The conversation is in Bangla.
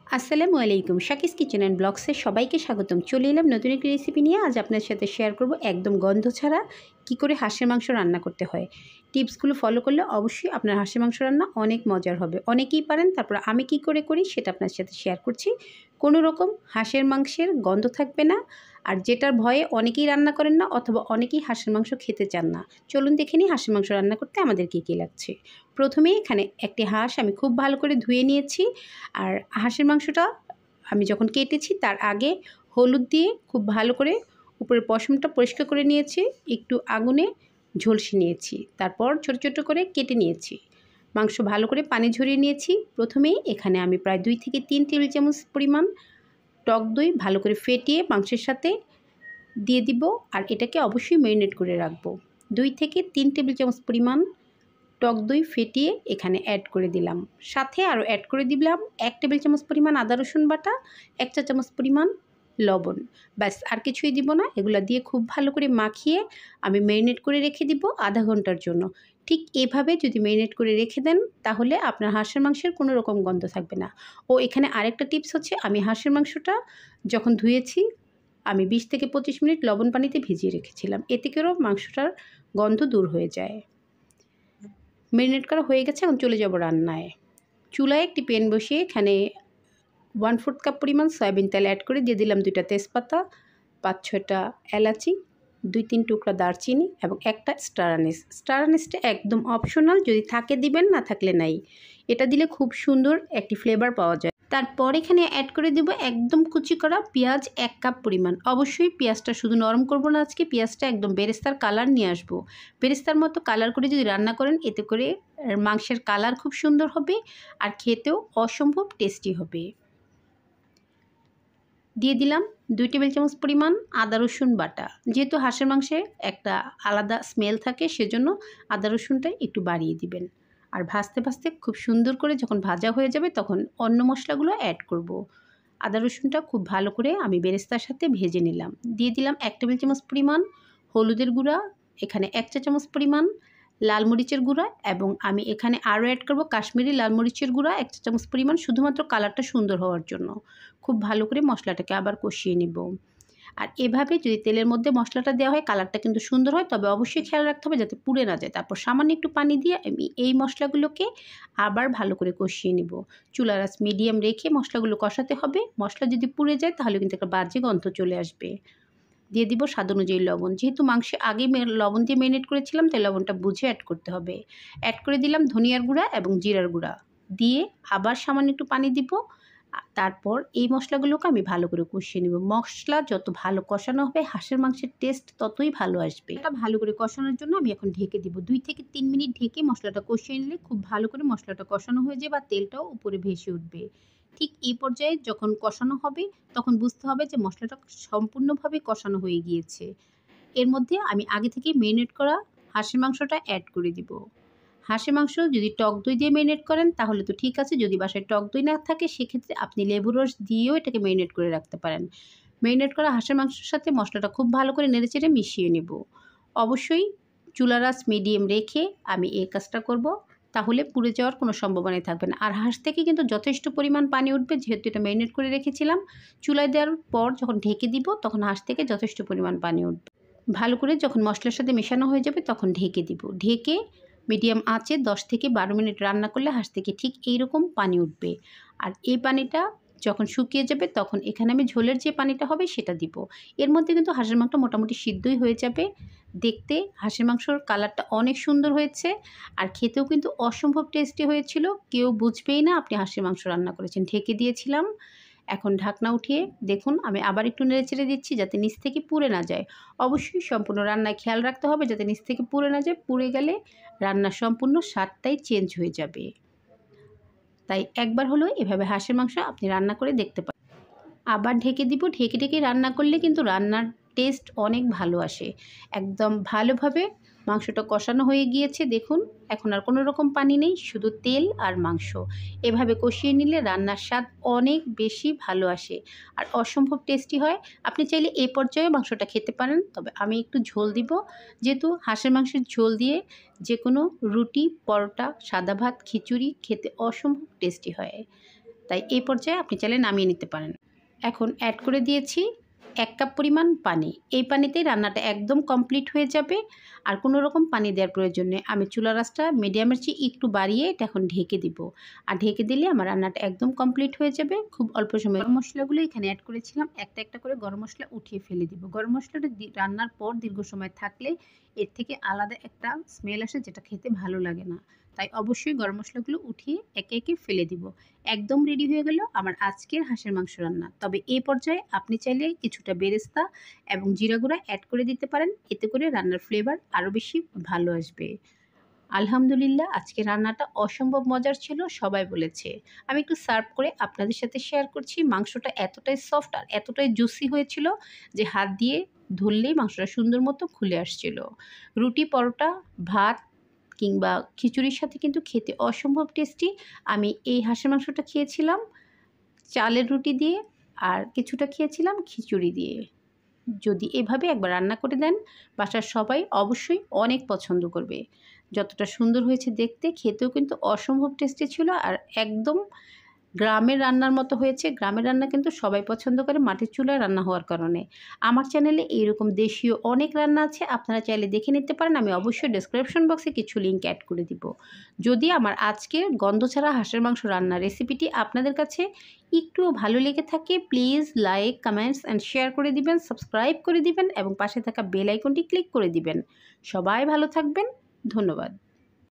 আসসালামু আলাইকুম, শাকিস কিচেন অ্যান্ড ব্লগসে সবাইকে স্বাগতম। চলে এলাম নতুন একটি রেসিপি নিয়ে। আজ আপনার সাথে শেয়ার করব একদম গন্ধ ছাড়া কি করে হাঁসের মাংস রান্না করতে হয়। টিপসগুলো ফলো করলে অবশ্যই আপনার হাঁসের মাংস রান্না অনেক মজার হবে। অনেকেই পারেন, তারপর আমি কি করে করি সেটা আপনার সাথে শেয়ার করছি। কোনো রকম হাঁসের মাংসের গন্ধ থাকবে না, আর যেটার ভয়ে অনেকেই রান্না করেন না অথবা অনেকেই হাঁসের মাংস খেতে চান না। চলুন দেখে নিই হাঁসের মাংস রান্না করতে আমাদের কী কী লাগছে। প্রথমেই এখানে একটি হাঁস আমি খুব ভালো করে ধুয়ে নিয়েছি। আর হাঁসের মাংসটা আমি যখন কেটেছি তার আগে হলুদ দিয়ে খুব ভালো করে উপরের পশমটা পরিষ্কার করে নিয়েছি, একটু আগুনে ঝলসে নিয়েছি, তারপর ছোট ছোট করে কেটে নিয়েছি। মাংস ভালো করে পানি ঝরিয়ে নিয়েছি। প্রথমেই এখানে আমি প্রায় 2 থেকে 3 টেবিল চামচ পরিমাণ টক দই ভালো করে ফেটিয়ে মাংসের সাথে দিয়ে দিব, আর এটাকে অবশ্যই ম্যারিনেট করে রাখবো। 2 থেকে 3 টেবিল চামচ পরিমাণ টক দই ফেটিয়ে এখানে অ্যাড করে দিলাম। সাথে আরও অ্যাড করে দিলাম 1 টেবিল চামচ পরিমাণ আদা রসুন বাটা, 1 চা চামচ পরিমাণ লবণ। ব্যাস, আর কিছুই দিব না। এগুলো দিয়ে খুব ভালো করে মাখিয়ে আমি ম্যারিনেট করে রেখে দিব আধা ঘন্টার জন্য। ঠিক এভাবে যদি ম্যারিনেট করে রেখে দেন তাহলে আপনার হাঁসের মাংসের কোনো রকম গন্ধ থাকবে না। ও এখানে আরেকটা টিপস হচ্ছে, আমি হাঁসের মাংসটা যখন ধুয়েছি আমি 20 থেকে 25 মিনিট লবণ পানিতে ভিজিয়ে রেখেছিলাম, এতে করেও মাংসটার গন্ধ দূর হয়ে যায়। ম্যারিনেট করা হয়ে গেছে, এখন চলে যাব রান্নায়। চুলায় একটি প্যান বসিয়ে এখানে 1/4 কাপ পরিমাণ সয়াবিন তেল অ্যাড করে দিয়ে দিলাম 2টা তেজপাতা, 5-6টা এলাচি, 2-3 টুকরা দারচিনি এবং একটা স্টার আনিস। স্টার আনিসটা একদম অপশনাল, যদি থাকে দিবেন, না থাকলে নাই। এটা দিলে খুব সুন্দর একটি ফ্লেভার পাওয়া যায়। তারপর এখানে অ্যাড করে দেব একদম কুচি করা পেঁয়াজ 1 কাপ পরিমাণ। অবশ্যই পেঁয়াজটা শুধু নরম করব না, আজকে পেঁয়াজটা একদম বেরেস্তার কালার নিয়ে আসবো। বেরেস্তার মতো কালার করে যদি রান্না করেন এতে করে মাংসের কালার খুব সুন্দর হবে আর খেতেও অসম্ভব টেস্টি হবে। দিয়ে দিলাম 2 টেবিল চামচ পরিমাণ আদা রসুন বাটা। যেহেতু হাঁসের মাংসে একটা আলাদা স্মেল থাকে সেজন্য আদা রসুনটা একটু বাড়িয়ে দিবেন। আর ভাজতে ভাজতে খুব সুন্দর করে যখন ভাজা হয়ে যাবে তখন অন্য মশলাগুলো অ্যাড করব। আদা রসুনটা খুব ভালো করে আমি বেরেস্তার সাথে ভেজে নিলাম। দিয়ে দিলাম 1 টেবিল চামচ পরিমাণ হলুদের গুঁড়া, এখানে 1 চা চামচ পরিমাণ লাল মরিচের গুঁড়া, এবং আমি এখানে আরও অ্যাড করব কাশ্মীরি লাল মরিচের গুঁড়া 1 চা চামচ পরিমাণ, শুধুমাত্র কালারটা সুন্দর হওয়ার জন্য। খুব ভালো করে মশলাটাকে আবার কষিয়ে নেব। আর এভাবে যদি তেলের মধ্যে মশলাটা দেওয়া হয় কালারটা কিন্তু সুন্দর হয়, তবে অবশ্যই খেয়াল রাখতে হবে যাতে পুড়ে না যায়। তারপর সামান্য একটু পানি দিয়ে আমি এই মশলাগুলোকে আবার ভালো করে কষিয়ে নেব। চুলার আঁচ মিডিয়াম রেখে মশলাগুলো কষাতে হবে। মশলা যদি পুড়ে যায় তাহলে কিন্তু একটা বাজে গন্ধ চলে আসবে। দিয়ে দিব স্বাদ অনুযায়ী লবণ। যেহেতু মাংসে আগে লবণ দিয়ে ম্যারিনেট করেছিলাম তাই লবণটা বুঝে অ্যাড করতে হবে। অ্যাড করে দিলাম ধনিয়ার গুঁড়া এবং জিরার গুঁড়া, দিয়ে আবার সামান্য একটু পানি দিব। তারপর এই মশলাগুলোকে আমি ভালো করে কষিয়ে নেব। মশলা যত ভালো কষানো হবে হাঁসের মাংসের টেস্ট ততই ভালো আসবে। এটা ভালো করে কষানোর জন্য আমি এখন ঢেকে দিব। 2 থেকে 3 মিনিট ঢেকে মশলাটা কষিয়ে নিলে খুব ভালো করে মশলাটা কষানো হয়ে যাবে আর তেলটাও উপরে ভেসে উঠবে। ঠিক এই পর্যায়ে যখন কষানো হবে তখন বুঝতে হবে যে মশলাটা সম্পূর্ণভাবে কষানো হয়ে গিয়েছে। এর মধ্যে আমি আগে থেকে ম্যারিনেট করা হাঁসের মাংসটা অ্যাড করে দিব। হাঁসের মাংস যদি টক দই দিয়ে ম্যারিনেট করেন তাহলে তো ঠিক আছে, যদি বাসায় টক দই না থাকে সেক্ষেত্রে আপনি লেবুর রস দিয়েও এটাকে ম্যারিনেট করে রাখতে পারেন। ম্যারিনেট করা হাঁসের মাংসের সাথে মশলাটা খুব ভালো করে নেড়েচেড়ে মিশিয়ে নেব। অবশ্যই চুলার আঁচ মিডিয়াম রেখে আমি এই কাজটা করব, তাহলে পুড়ে যাওয়ার কোনো সম্ভাবনাই থাকবে না। আর হাঁস থেকে কিন্তু যথেষ্ট পরিমাণ পানি উঠবে, যেহেতু এটা ম্যারিনেট করে রেখেছিলাম। চুলায় দেওয়ার পর যখন ঢেকে দিব তখন হাঁস থেকে যথেষ্ট পরিমাণ পানি উঠবে। ভালো করে যখন মশলার সাথে মেশানো হয়ে যাবে তখন ঢেকে দিব। ঢেকে মিডিয়াম আঁচে 10 থেকে 12 মিনিট রান্না করলে হাঁস থেকে ঠিক এইরকম পানি উঠবে। আর এই পানিটা যখন শুকিয়ে যাবে তখন এখানে আমি ঝোলের যে পানিটা হবে সেটা দিব। এর মধ্যে কিন্তু হাঁসের মাংসটা মোটামুটি সিদ্ধই হয়ে যাবে। দেখতে হাঁসের মাংসর কালারটা অনেক সুন্দর হয়েছে আর খেতেও কিন্তু অসম্ভব টেস্টি হয়েছিল। কেউ বুঝবেই না আপনি হাঁসের মাংস রান্না করেছেন। ঢেকে দিয়েছিলাম। এখন ঢাকনা উঠিয়ে দেখুন আমি আবার একটু নেড়েচেড়ে দিচ্ছি যাতে নিচ থেকে পুড়ে না যায়। অবশ্যই সম্পূর্ণ রান্নায় খেয়াল রাখতে হবে যাতে নিচ থেকে পুড়ে না যায়। পুড়ে গেলে রান্নার সম্পূর্ণ স্বাদটাই চেঞ্জ হয়ে যাবে। তাই একবার হলেও এভাবে হাঁসের মাংস আপনি রান্না করে দেখতে পারেন। আবার ঢেকে দিব। ঢেকে ঢেকে রান্না করলে কিন্তু রান্নার টেস্ট অনেক ভালো আসে। একদম ভালোভাবে মাংসটা কষানো হয়ে গিয়েছে দেখুন। এখন আর কোনো রকম পানি নেই, শুধু তেল আর মাংস। এভাবে কষিয়ে নিলে রান্নার স্বাদ অনেক বেশি ভালো আসে আর অসম্ভব টেস্টি হয়। আপনি চাইলে এই পর্যায়ে মাংসটা খেতে পারেন, তবে আমি একটু ঝোল দিব। যেহেতু হাঁসের মাংসের ঝোল দিয়ে যে কোনো রুটি, পরোটা, সাদা ভাত, খিচুড়ি খেতে অসম্ভব টেস্টি হয়। তাই এই পর্যায়ে আপনি চাইলে নামিয়ে নিতে পারেন। এখন অ্যাড করে দিয়েছি 1 কাপ পরিমাণ পানি। এই পানিতেই রান্নাটা একদম কমপ্লিট হয়ে যাবে, আর কোনো রকম পানি দেওয়ার প্রয়োজন নেই। আমি চুলার আঁচটা মিডিয়ামের চেয়ে একটু বাড়িয়ে এটা এখন ঢেকে দিব, আর ঢেকে দিলে আমার রান্নাটা একদম কমপ্লিট হয়ে যাবে খুব অল্প সময়ে। গরম মশলাগুলো এখানে অ্যাড করেছিলাম, একটা একটা করে গরম মশলা উঠিয়ে ফেলে দিব। গরম মশলাটা রান্নার পর দীর্ঘ সময় থাকলে এর থেকে আলাদা একটা স্মেল আসে, যেটা খেতে ভালো লাগে না। তাই অবশ্যই গরম মশলাগুলো উঠিয়ে একে একে ফেলে দিব। একদম রেডি হয়ে গেল আমার আজকের হাঁসের মাংস রান্না। তবে এই পর্যায়ে আপনি চাইলে কিছুটা বেরেস্তা এবং জিরা গুঁড়া অ্যাড করে দিতে পারেন, এতে করে রান্নার ফ্লেভার আরও বেশি ভালো আসবে। আলহামদুলিল্লাহ, আজকে রান্নাটা অসম্ভব মজার ছিল, সবাই বলেছে। আমি একটু সার্ভ করে আপনাদের সাথে শেয়ার করছি। মাংসটা এতটাই সফট আর এতটাই জুসি হয়েছিল যে হাত দিয়ে ধরলেই মাংসটা সুন্দর মতো খুলে আসছিল। রুটি, পরোটা, ভাত কিংবা খিচুড়ির সাথে কিন্তু খেতে অসম্ভব টেস্টি। আমি এই হাঁসের মাংসটা খেয়েছিলাম চালের রুটি দিয়ে, আর কিছুটা খেয়েছিলাম খিচুড়ি দিয়ে। যদি এভাবে একবার রান্না করে দেন, বাসার সবাই অবশ্যই অনেক পছন্দ করবে। যতটা সুন্দর হয়েছে দেখতে, খেতেও কিন্তু অসম্ভব টেস্টি ছিল, আর একদম গ্রামের রান্নার মতো হয়েছে। গ্রামের রান্না কিন্তু সবাই পছন্দ করে মাটির চুলায় রান্না হওয়ার কারণে। আমার চ্যানেলে এইরকম দেশীয় অনেক রান্না আছে, আপনারা চাইলে দেখে নিতে পারেন। আমি অবশ্যই ডেসক্রিপশন বক্সে কিছু লিঙ্ক অ্যাড করে দিব। যদি আমার আজকের গন্ধ ছাড়া হাঁসের মাংস রান্নার রেসিপিটি আপনাদের কাছে একটুও ভালো লেগে থাকে, please like, comments and share করে দিবেন, সাবস্ক্রাইব করে দিবেন এবং পাশে থাকা বেল আইকনটি ক্লিক করে দিবেন। সবাই ভালো থাকবেন। ধন্যবাদ।